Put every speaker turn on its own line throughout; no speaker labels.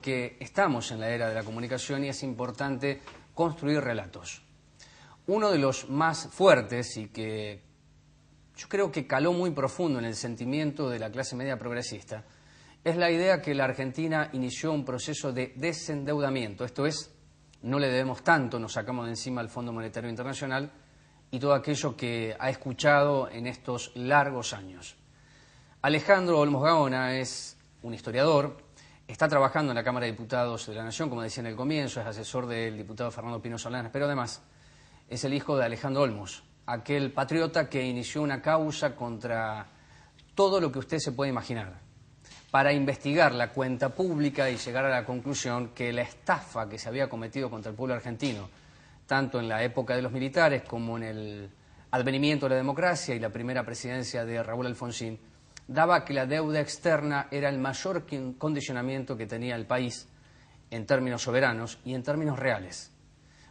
Que estamos en la era de la comunicación y es importante construir relatos. Uno de los más fuertes y que yo creo que caló muy profundo en el sentimiento de la clase media progresista es la idea que la Argentina inició un proceso de desendeudamiento. Esto es, no le debemos tanto, nos sacamos de encima al Fondo Monetario Internacional y todo aquello que ha escuchado en estos largos años. Alejandro Olmos Gaona es un historiador. Está trabajando en la Cámara de Diputados de la Nación, como decía en el comienzo, es asesor del diputado Fernando Pino Solanas, pero además es el hijo de Alejandro Olmos, aquel patriota que inició una causa contra todo lo que usted se puede imaginar, para investigar la cuenta pública y llegar a la conclusión que la estafa que se había cometido contra el pueblo argentino, tanto en la época de los militares como en el advenimiento de la democracia y la primera presidencia de Raúl Alfonsín, daba que la deuda externa era el mayor condicionamiento que tenía el país en términos soberanos y en términos reales.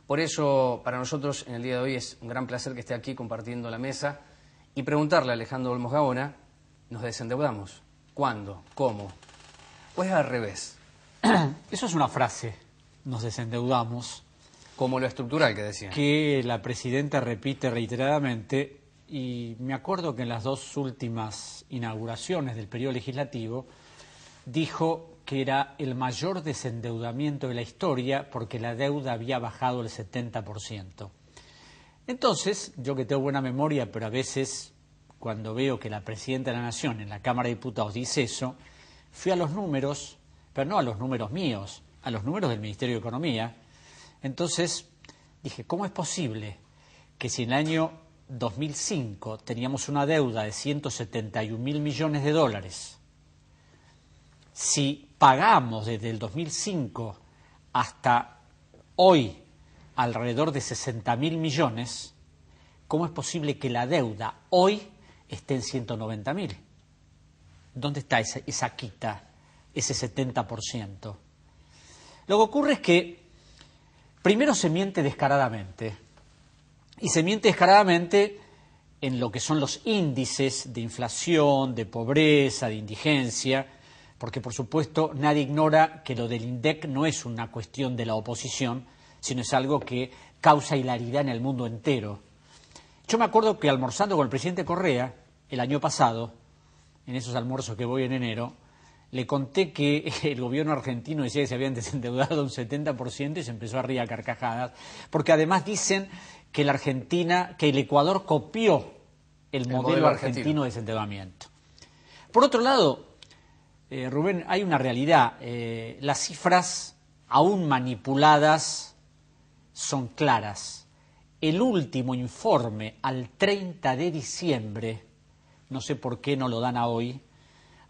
Por eso, para nosotros, en el día de hoy es un gran placer que esté aquí compartiendo la mesa y preguntarle a Alejandro Olmos Gaona, ¿nos desendeudamos? ¿Cuándo? ¿Cómo? ¿O es al revés?
Eso es una frase, nos desendeudamos.
Como lo estructural que decía.
Que la presidenta repite reiteradamente. Y me acuerdo que en las dos últimas inauguraciones del periodo legislativo dijo que era el mayor desendeudamiento de la historia porque la deuda había bajado el 70%. Entonces, yo que tengo buena memoria, pero a veces cuando veo que la presidenta de la Nación en la Cámara de Diputados dice eso, fui a los números, pero no a los números míos, a los números del Ministerio de Economía. Entonces dije, ¿cómo es posible que si en el año 2005 teníamos una deuda de 171.000 millones de dólares, si pagamos desde el 2005 hasta hoy alrededor de 60.000 millones, ¿cómo es posible que la deuda hoy esté en 190.000? ¿Dónde está esa quita, ese 70%? Lo que ocurre es que primero se miente descaradamente. Y se miente descaradamente en lo que son los índices de inflación, de pobreza, de indigencia, porque por supuesto nadie ignora que lo del INDEC no es una cuestión de la oposición, sino es algo que causa hilaridad en el mundo entero. Yo me acuerdo que almorzando con el presidente Correa el año pasado, en esos almuerzos que voy en enero, le conté que el gobierno argentino decía que se habían desendeudado un 70% y se empezó a reír a carcajadas, porque además dicen que la Argentina, que el Ecuador copió el modelo argentino de desendeudamiento. Por otro lado, Rubén, hay una realidad. Las cifras, aún manipuladas, son claras. El último informe al 30 de diciembre, no sé por qué no lo dan a hoy,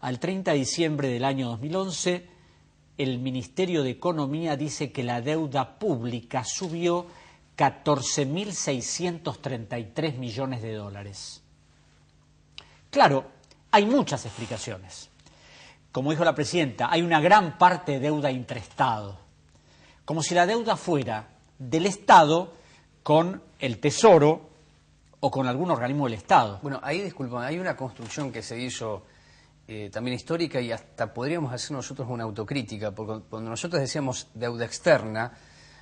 al 30 de diciembre del año 2011, el Ministerio de Economía dice que la deuda pública subió 14.633 millones de dólares. Claro, hay muchas explicaciones. Como dijo la presidenta, hay una gran parte de deuda intraestado. Como si la deuda fuera del Estado con el Tesoro o con algún organismo del Estado.
Bueno, ahí, disculpa, hay una construcción que se hizo también histórica y hasta podríamos hacer nosotros una autocrítica, porque cuando nosotros decíamos deuda externa,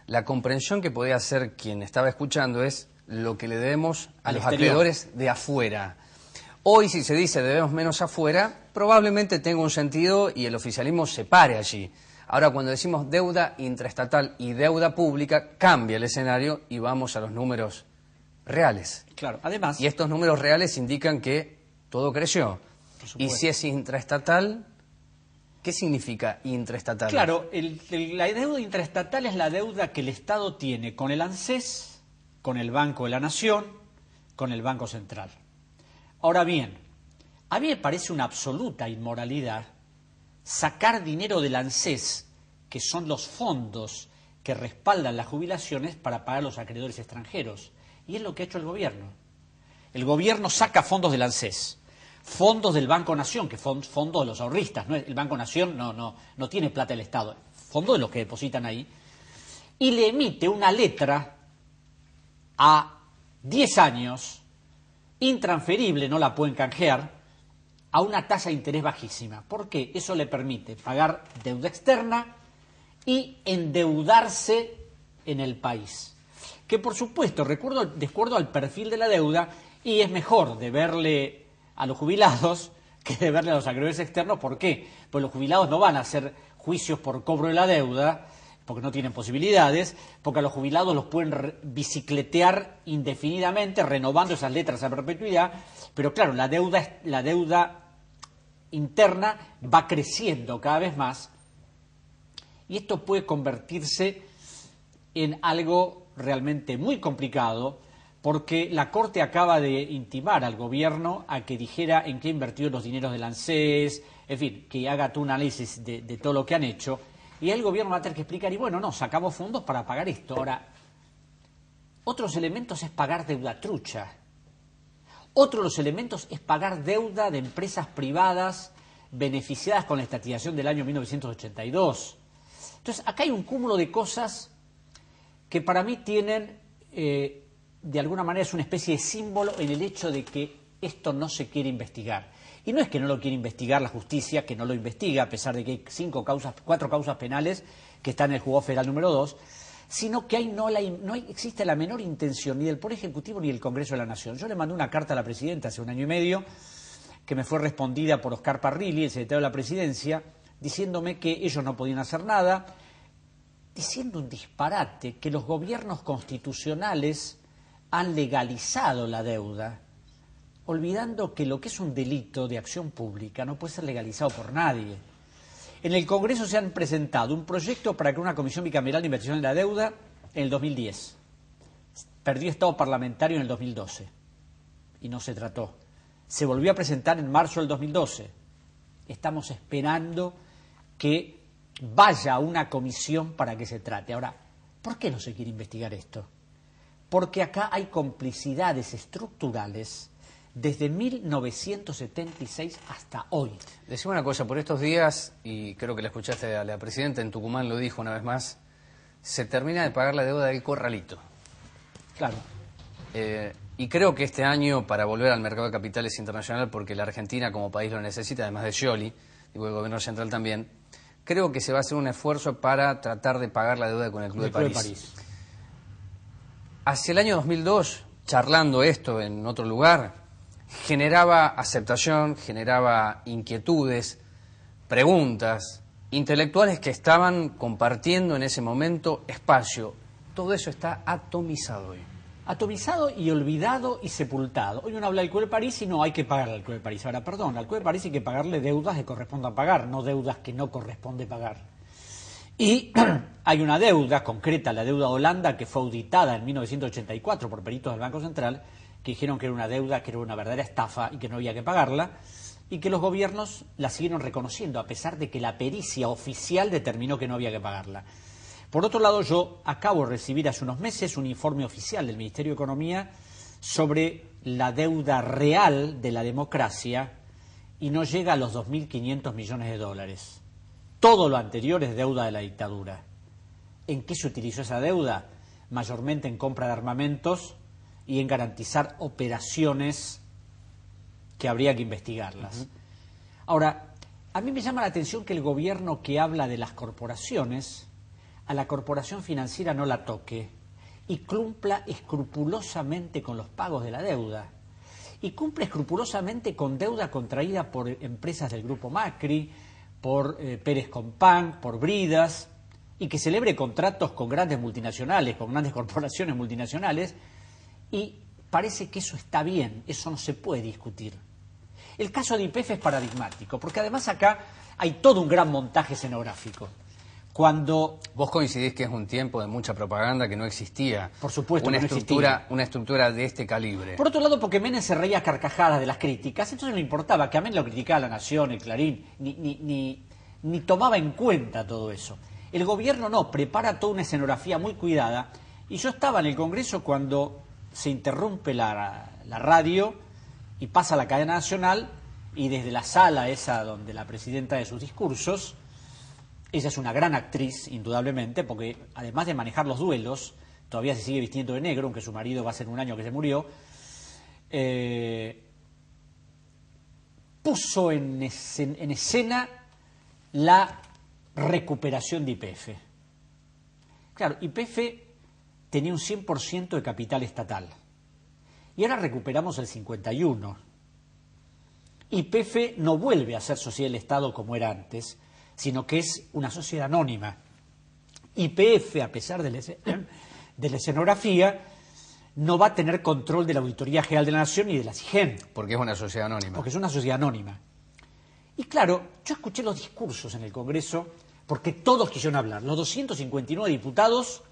la comprensión que podía hacer quien estaba escuchando es lo que le debemos a los acreedores de afuera. Hoy, si se dice debemos menos afuera, probablemente tenga un sentido y el oficialismo se pare allí. Ahora, cuando decimos deuda intraestatal y deuda pública, cambia el escenario y vamos a los números reales.
Claro, además.
Y estos números reales indican que todo creció. Y si es intraestatal, ¿qué significa intraestatal?
Claro, la deuda intraestatal es la deuda que el Estado tiene con el ANSES, con el Banco de la Nación, con el Banco Central. Ahora bien, a mí me parece una absoluta inmoralidad sacar dinero del ANSES, que son los fondos que respaldan las jubilaciones, para pagar a los acreedores extranjeros. Y es lo que ha hecho el gobierno. El gobierno saca fondos del ANSES, fondos del Banco Nación, que son fondos de los ahorristas, ¿no? El Banco Nación no tiene plata del Estado, fondos de los que depositan ahí, y le emite una letra a 10 años, intransferible, no la pueden canjear, a una tasa de interés bajísima. ¿Por qué? Eso le permite pagar deuda externa y endeudarse en el país. Que por supuesto, de acuerdo al perfil de la deuda, y es mejor deberle a los jubilados que deberle a los acreedores externos. ¿Por qué? Pues los jubilados no van a hacer juicios por cobro de la deuda, porque no tienen posibilidades, porque a los jubilados los pueden bicicletear indefinidamente, renovando esas letras a perpetuidad, pero claro, la deuda interna va creciendo cada vez más, y esto puede convertirse en algo realmente muy complicado, porque la Corte acaba de intimar al gobierno a que dijera en qué invirtió los dineros del ANSES, en fin, que haga todo un análisis de todo lo que han hecho, y el gobierno va a tener que explicar, y bueno, no, sacamos fondos para pagar esto. Ahora, otros elementos es pagar deuda trucha. Otro de los elementos es pagar deuda de empresas privadas beneficiadas con la estatización del año 1982. Entonces, acá hay un cúmulo de cosas que para mí tienen, de alguna manera, es una especie de símbolo en el hecho de que esto no se quiere investigar. Y no es que no lo quiera investigar la justicia, que no lo investiga, a pesar de que hay 4 causas penales que están en el juzgado federal número 2, sino que no existe la menor intención ni del Poder Ejecutivo ni del Congreso de la Nación. Yo le mandé una carta a la Presidenta hace 1 año y medio, que me fue respondida por Oscar Parrilli, el secretario de la Presidencia, diciéndome que ellos no podían hacer nada, diciendo un disparate, que los gobiernos constitucionales han legalizado la deuda, olvidando que lo que es un delito de acción pública no puede ser legalizado por nadie. En el Congreso se han presentado un proyecto para crear una comisión bicameral de investigación de la deuda en el 2010. Perdió estado parlamentario en el 2012 y no se trató. Se volvió a presentar en marzo del 2012. Estamos esperando que vaya a una comisión para que se trate. Ahora, ¿por qué no se quiere investigar esto? Porque acá hay complicidades estructurales desde 1976 hasta hoy.
Decime una cosa, por estos días, y creo que la escuchaste a la Presidenta, en Tucumán lo dijo una vez más, se termina de pagar la deuda del Corralito.
Claro.
Y creo que este año, para volver al mercado de capitales internacional, porque la Argentina como país lo necesita, además de Scioli, digo, el gobierno central también, creo que se va a hacer un esfuerzo para tratar de pagar la deuda con el Club de París. Hacia el año 2002, charlando esto en otro lugar, generaba aceptación, generaba inquietudes, preguntas, intelectuales que estaban compartiendo en ese momento espacio. Todo eso está atomizado hoy.
Atomizado y olvidado y sepultado. Hoy uno habla del Club de París y no hay que pagarle al Club de París. Ahora, perdón, al Club de París hay que pagarle deudas que correspondan pagar, no deudas que no corresponde pagar. Y hay una deuda concreta, la deuda de Holanda, que fue auditada en 1984 por peritos del Banco Central, que dijeron que era una deuda, que era una verdadera estafa y que no había que pagarla, y que los gobiernos la siguieron reconociendo, a pesar de que la pericia oficial determinó que no había que pagarla. Por otro lado, yo acabo de recibir hace unos meses un informe oficial del Ministerio de Economía sobre la deuda real de la democracia y no llega a los 2.500 millones de dólares. Todo lo anterior es deuda de la dictadura. ¿En qué se utilizó esa deuda? Mayormente en compra de armamentos y en garantizar operaciones que habría que investigarlas. Ahora, a mí me llama la atención que el gobierno que habla de las corporaciones, a la corporación financiera no la toque y cumpla escrupulosamente con los pagos de la deuda. Y cumple escrupulosamente con deuda contraída por empresas del Grupo Macri, por Pérez Compán, por Bridas, y que celebre contratos con grandes multinacionales, con grandes corporaciones multinacionales, y parece que eso está bien, eso no se puede discutir. El caso de YPF es paradigmático, porque además acá hay todo un gran montaje escenográfico. Cuando
vos coincidís que es un tiempo de mucha propaganda, que no existía,
por supuesto,
una estructura de este calibre.
Por otro lado, porque Menem se reía a carcajadas de las críticas, entonces no importaba que a Menem lo criticaba La Nación, el Clarín, ni tomaba en cuenta todo eso. El gobierno no, prepara toda una escenografía muy cuidada, y yo estaba en el Congreso cuando se interrumpe la radio y pasa a la cadena nacional, y desde la sala esa donde la presidenta de sus discursos, ella es una gran actriz, indudablemente, porque además de manejar los duelos, todavía se sigue vistiendo de negro, aunque su marido va a ser 1 año que se murió, puso en escena la recuperación de YPF. Claro, YPF tenía un 100% de capital estatal. Y ahora recuperamos el 51%. YPF no vuelve a ser sociedad del Estado como era antes, sino que es una sociedad anónima. YPF, a pesar de la escenografía, no va a tener control de la Auditoría General de la Nación ni de la SIGEN.
Porque es una sociedad anónima.
Porque es una sociedad anónima. Y claro, yo escuché los discursos en el Congreso, porque todos quisieron hablar. Los 259 diputados,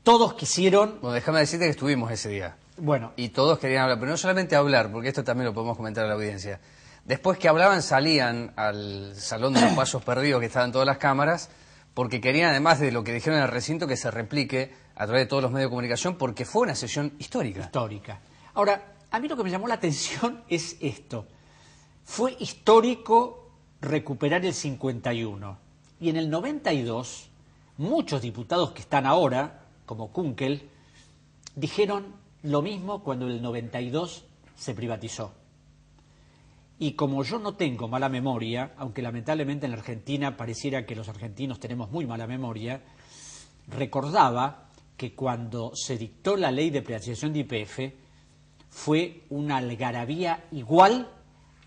todos quisieron...
Bueno, déjame decirte que estuvimos ese día.
Bueno.
Y todos querían hablar, pero no solamente hablar, porque esto también lo podemos comentar a la audiencia. Después que hablaban, salían al Salón de los Pasos Perdidos, que estaban todas las cámaras, porque querían, además de lo que dijeron en el recinto, que se replique a través de todos los medios de comunicación, porque fue una sesión histórica.
Histórica. Ahora, a mí lo que me llamó la atención es esto. Fue histórico recuperar el 51. Y en el 92, muchos diputados que están ahora, como Kunkel, dijeron lo mismo cuando en el 92 se privatizó. Y como yo no tengo mala memoria, aunque lamentablemente en la Argentina pareciera que los argentinos tenemos muy mala memoria, recordaba que cuando se dictó la ley de privatización de YPF fue una algarabía igual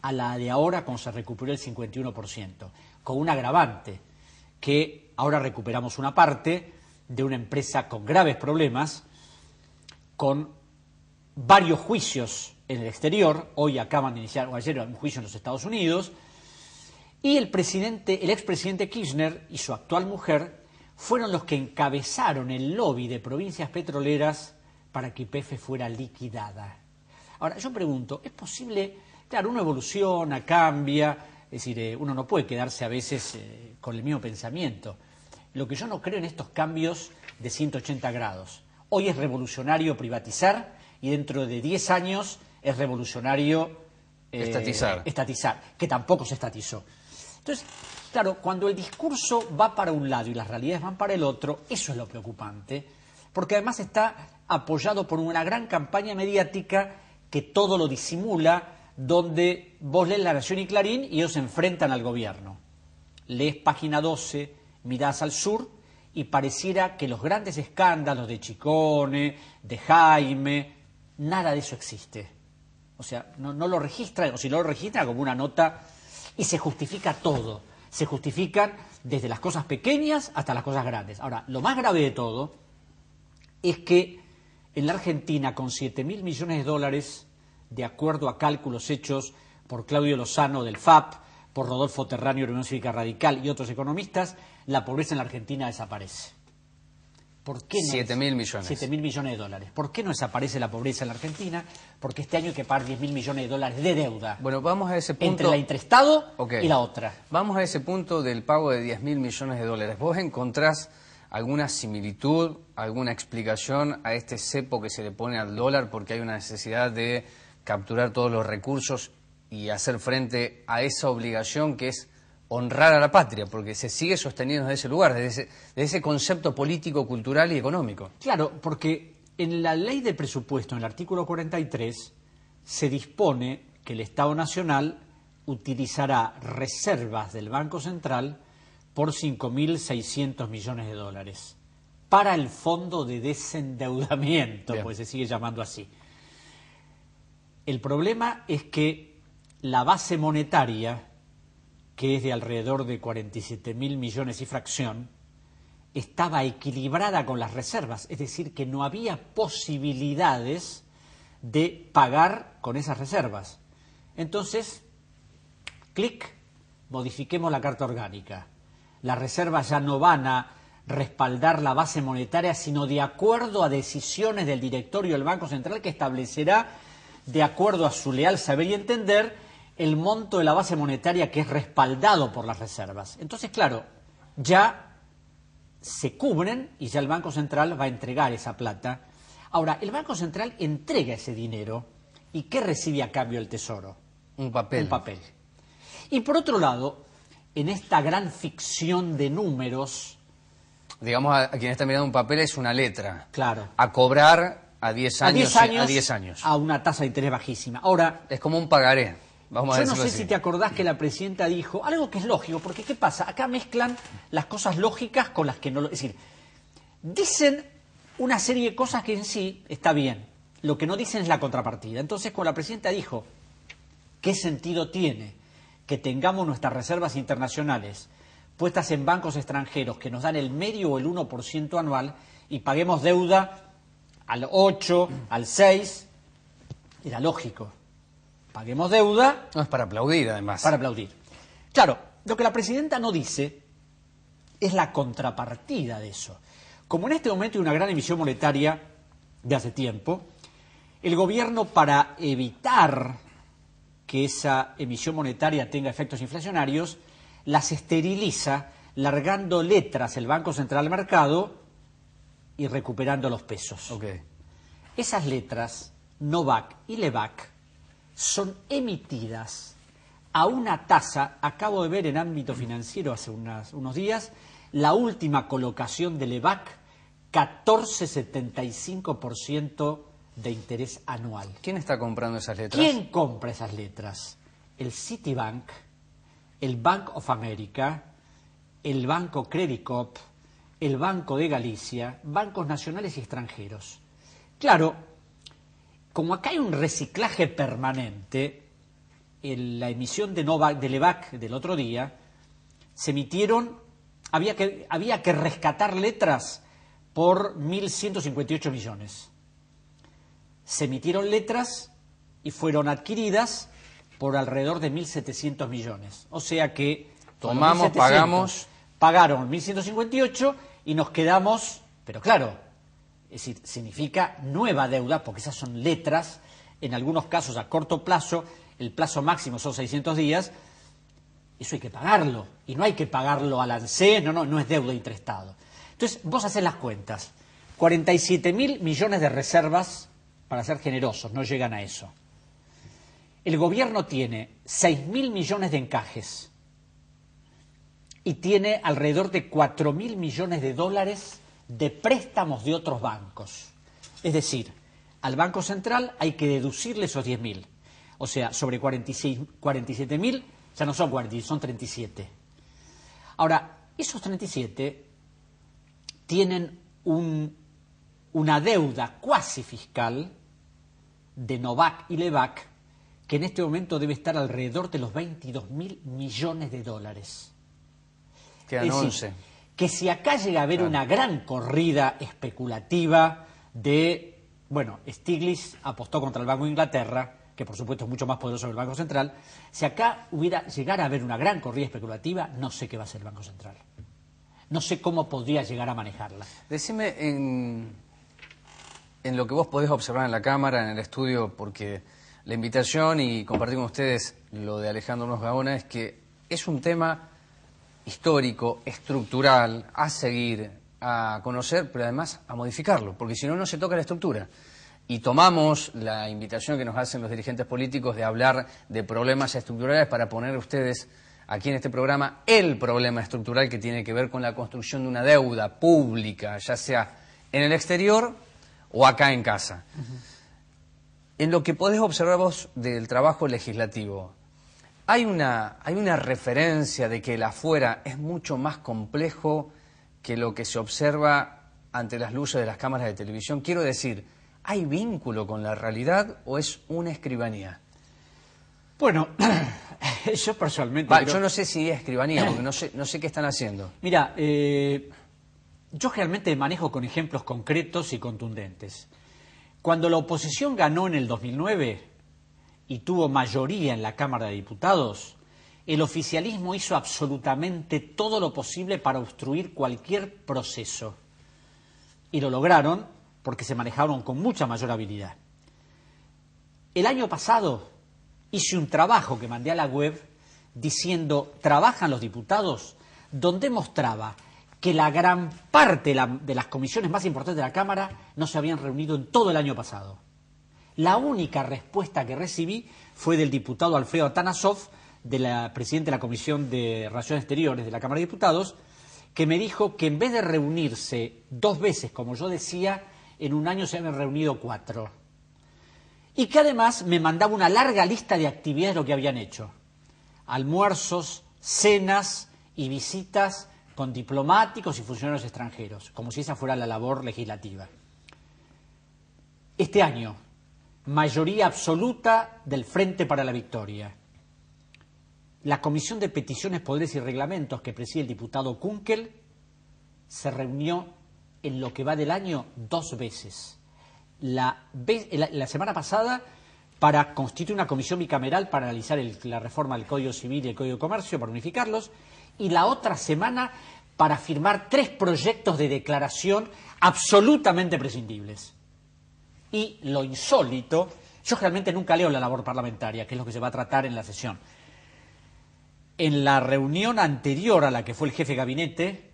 a la de ahora cuando se recuperó el 51%, con un agravante, que ahora recuperamos una parte de una empresa con graves problemas, con varios juicios en el exterior. Hoy acaban de iniciar, o ayer, un juicio en los Estados Unidos, y el expresidente Kirchner y su actual mujer fueron los que encabezaron el lobby de provincias petroleras para que YPF fuera liquidada. Ahora, yo pregunto, ¿es posible? Claro, uno evoluciona, cambia, es decir, uno no puede quedarse a veces con el mismo pensamiento. Lo que yo no creo en estos cambios de 180 grados. Hoy es revolucionario privatizar y dentro de 10 años es revolucionario estatizar, que tampoco se estatizó. Entonces, claro, cuando el discurso va para un lado y las realidades van para el otro, eso es lo preocupante, porque además está apoyado por una gran campaña mediática que todo lo disimula, donde vos lees La Nación y Clarín y ellos se enfrentan al gobierno. Lees Página 12, Mirás al Sur, y pareciera que los grandes escándalos de Chicone, de Jaime, nada de eso existe. O sea, no lo registran, o si no lo registran como una nota, y se justifica todo. Se justifican desde las cosas pequeñas hasta las cosas grandes. Ahora, lo más grave de todo es que en la Argentina, con 7.000 millones de dólares, de acuerdo a cálculos hechos por Claudio Lozano del FAP, por Rodolfo Terráneo de la Unión Cívica Radical y otros economistas, la pobreza en la Argentina desaparece. ¿Por qué no?
7.000 millones.
7.000 millones de dólares. ¿Por qué no desaparece la pobreza en la Argentina? Porque este año hay que pagar 10.000 millones de dólares de deuda.
Bueno, vamos a ese punto.
Entre la Interestado y la otra.
Vamos a ese punto del pago de 10.000 millones de dólares. ¿Vos encontrás alguna similitud, alguna explicación a este cepo que se le pone al dólar porque hay una necesidad de capturar todos los recursos y hacer frente a esa obligación que es honrar a la patria, porque se sigue sosteniendo desde ese lugar, desde ese concepto político, cultural y económico?
Claro, porque en la ley de presupuesto, en el artículo 43, se dispone que el Estado Nacional utilizará reservas del Banco Central por 5.600 millones de dólares para el fondo de desendeudamiento, pues se sigue llamando así. El problema es que la base monetaria, que es de alrededor de 47.000 millones y fracción, estaba equilibrada con las reservas, es decir, que no había posibilidades de pagar con esas reservas. Entonces, clic, modifiquemos la Carta Orgánica. Las reservas ya no van a respaldar la base monetaria, sino de acuerdo a decisiones del directorio del Banco Central, que establecerá, de acuerdo a su leal saber y entender, el monto de la base monetaria que es respaldado por las reservas. Entonces, claro, ya se cubren y ya el Banco Central va a entregar esa plata. Ahora, el Banco Central entrega ese dinero y ¿qué recibe a cambio el Tesoro?
Un papel.
Un papel. Y por otro lado, en esta gran ficción de números...
Digamos, a quien está mirando un papel es una letra.
Claro.
A cobrar a 10 años.
A 10 años. A una tasa de interés bajísima. Ahora...
Es como un pagaré. Vamos a
yo no sé
así.
Si te acordás que la presidenta dijo algo que es lógico, porque ¿qué pasa? Acá mezclan las cosas lógicas con las que no... Es decir, dicen una serie de cosas que en sí está bien. Lo que no dicen es la contrapartida. Entonces, cuando la presidenta dijo, ¿qué sentido tiene que tengamos nuestras reservas internacionales puestas en bancos extranjeros que nos dan el medio o el 1% anual y paguemos deuda al 8, al 6? Era lógico. Paguemos deuda.
No es para aplaudir, además.
Para aplaudir. Claro, lo que la presidenta no dice es la contrapartida de eso. Como en este momento hay una gran emisión monetaria de hace tiempo, el gobierno, para evitar que esa emisión monetaria tenga efectos inflacionarios, las esteriliza largando letras el Banco Central al mercado y recuperando los pesos.
Okay.
Esas letras, Novak y Levac, son emitidas a una tasa. Acabo de ver en ámbito financiero hace unos días la última colocación de Levac, 14,75% de interés anual.
¿Quién está comprando esas letras?
¿Quién compra esas letras? El Citibank, el Bank of America, el Banco Credit Corp, el Banco de Galicia, bancos nacionales y extranjeros. Claro, como acá hay un reciclaje permanente, en la emisión de Levac del otro día, se emitieron, había que rescatar letras por 1.158 millones. Se emitieron letras y fueron adquiridas por alrededor de 1.700 millones. O sea que
tomamos, pagamos.
Pagaron 1.158 y nos quedamos, pero claro, es decir, significa nueva deuda, porque esas son letras, en algunos casos a corto plazo, el plazo máximo son 600 días, eso hay que pagarlo, y no hay que pagarlo al ANSES, no es deuda intraestado. Entonces, vos hacés las cuentas, 47.000 millones de reservas, para ser generosos, no llegan a eso. El gobierno tiene 6.000 millones de encajes y tiene alrededor de 4.000 millones de dólares de préstamos de otros bancos. Es decir, al Banco Central hay que deducirle esos 10.000. O sea, sobre 47.000 ya no son 40, son 37. Ahora, esos 37 tienen una deuda cuasi fiscal de Novak y Levac que en este momento debe estar alrededor de los 22.000 millones de dólares.
Quedan 11.
Que si acá llega a haber una gran corrida especulativa de, bueno, Stiglitz apostó contra el Banco de Inglaterra, que por supuesto es mucho más poderoso que el Banco Central, si acá llegara a haber una gran corrida especulativa, no sé qué va a hacer el Banco Central. No sé cómo podría llegar a manejarla.
Decime en lo que vos podés observar en la cámara, en el estudio, porque la invitación y compartir con ustedes lo de Alejandro Gnós Gaona es que es un tema histórico, estructural, a seguir, a conocer, pero además a modificarlo, porque si no, no se toca la estructura. Y tomamos la invitación que nos hacen los dirigentes políticos de hablar de problemas estructurales para poner ustedes aquí en este programa el problema estructural que tiene que ver con la construcción de una deuda pública, ya sea en el exterior o acá en casa. En lo que podés observar vos del trabajo legislativo, hay una referencia de que el afuera es mucho más complejo que lo que se observa ante las luces de las cámaras de televisión. Quiero decir, ¿hay vínculo con la realidad o es una escribanía?
Bueno, yo personalmente...
Yo no sé si es escribanía, porque no sé qué están haciendo.
Mira, yo realmente manejo con ejemplos concretos y contundentes. Cuando la oposición ganó en el 2009 y tuvo mayoría en la Cámara de Diputados, el oficialismo hizo absolutamente todo lo posible para obstruir cualquier proceso. Y lo lograron porque se manejaron con mucha mayor habilidad. El año pasado hice un trabajo que mandé a la web diciendo «Trabajan los diputados», donde mostraba que la gran parte de las comisiones más importantes de la Cámara no se habían reunido en todo el año pasado. La única respuesta que recibí fue del diputado Alfredo Atanasov, presidente de la Comisión de Relaciones Exteriores de la Cámara de Diputados, que me dijo que en vez de reunirse 2 veces, como yo decía, en un año se habían reunido 4. Y que además me mandaba una larga lista de actividades de lo que habían hecho. Almuerzos, cenas y visitas con diplomáticos y funcionarios extranjeros, como si esa fuera la labor legislativa. Este año, mayoría absoluta del Frente para la Victoria. La Comisión de Peticiones, Poderes y Reglamentos que preside el diputado Kunkel se reunió en lo que va del año 2 veces. La semana pasada para constituir una comisión bicameral para analizar la reforma del Código Civil y el Código de Comercio, para unificarlos, y la otra semana para firmar 3 proyectos de declaración absolutamente prescindibles. Y lo insólito, yo realmente nunca leo la labor parlamentaria, que es lo que se va a tratar en la sesión. En la reunión anterior a la que fue el jefe de gabinete,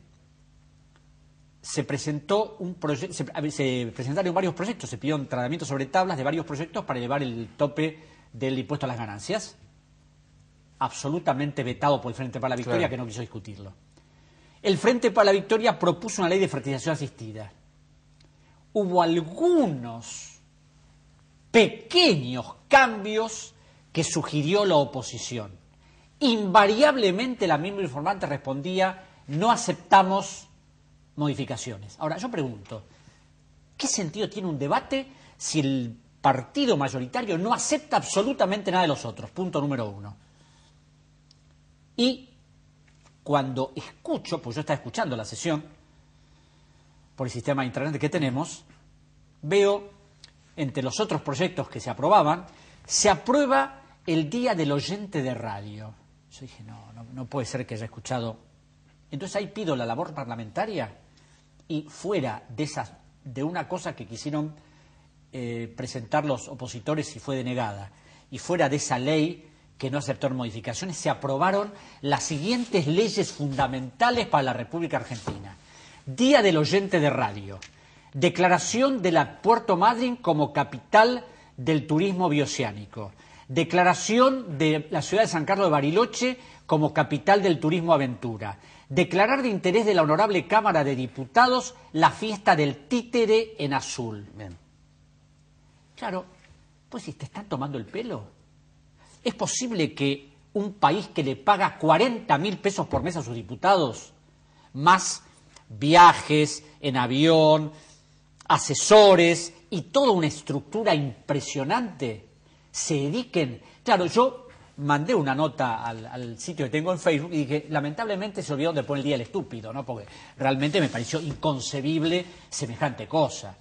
se presentaron varios proyectos, se pidió un tratamiento sobre tablas de varios proyectos para elevar el tope del impuesto a las ganancias, absolutamente vetado por el Frente para la Victoria, claro, que no quiso discutirlo. El Frente para la Victoria propuso una ley de fertilización asistida. Hubo algunos pequeños cambios que sugirió la oposición. Invariablemente la misma informante respondía: no aceptamos modificaciones. Ahora, yo pregunto, ¿qué sentido tiene un debate si el partido mayoritario no acepta absolutamente nada de los otros? Punto número 1. Y cuando escucho, pues yo estaba escuchando la sesión por el sistema de internet que tenemos, veo entre los otros proyectos que se aprobaban, se aprueba el Día del Oyente de Radio. Yo dije, no puede ser que haya escuchado. Entonces ahí pido la labor parlamentaria y fuera de una cosa que quisieron presentar los opositores y fue denegada, y fuera de esa ley que no aceptó modificaciones, se aprobaron las siguientes leyes fundamentales para la República Argentina. Día del Oyente de Radio, declaración de la Puerto Madryn como capital del turismo bioceánico, declaración de la ciudad de San Carlos de Bariloche como capital del turismo aventura, declarar de interés de la Honorable Cámara de Diputados la fiesta del títere en azul. Bien. Claro, pues si te están tomando el pelo. ¿Es posible que un país que le paga 40.000 pesos por mes a sus diputados, más viajes en avión, asesores y toda una estructura impresionante, se dediquen? Claro, yo mandé una nota al sitio que tengo en Facebook y dije, lamentablemente se olvidó de poner el día del estúpido, ¿no? Porque realmente me pareció inconcebible semejante cosa.